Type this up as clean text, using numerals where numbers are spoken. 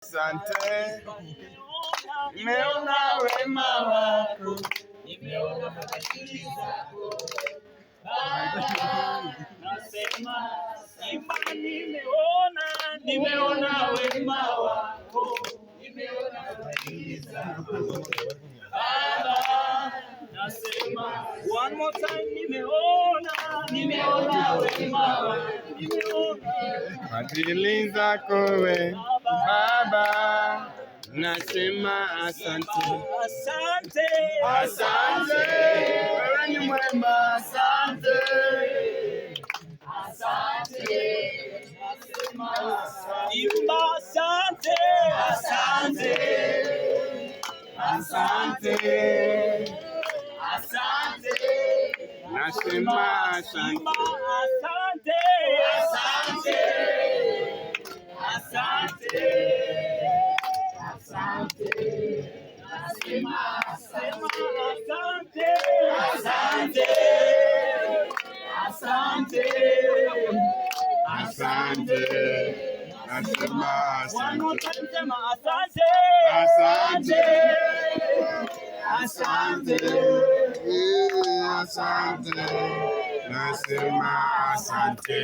Asante, nimeona wema wako, nimeona fadhili zako. Nasema Simba, nimeona wema wako, nimeona fadhili zako. Baba, nasema one more time, nimeona wema wako, nimeona fadhili zako we Baba, nasema asante, asante, asante, wewe ni mwema, asante, asante, nasema Simba, asante, asante, asante, asante, nasema asante, asante, asante, asante, nasema asante, asante, asante, asante, nasema one more asante, time, sema asante, asante, asante, asante, nasema asante.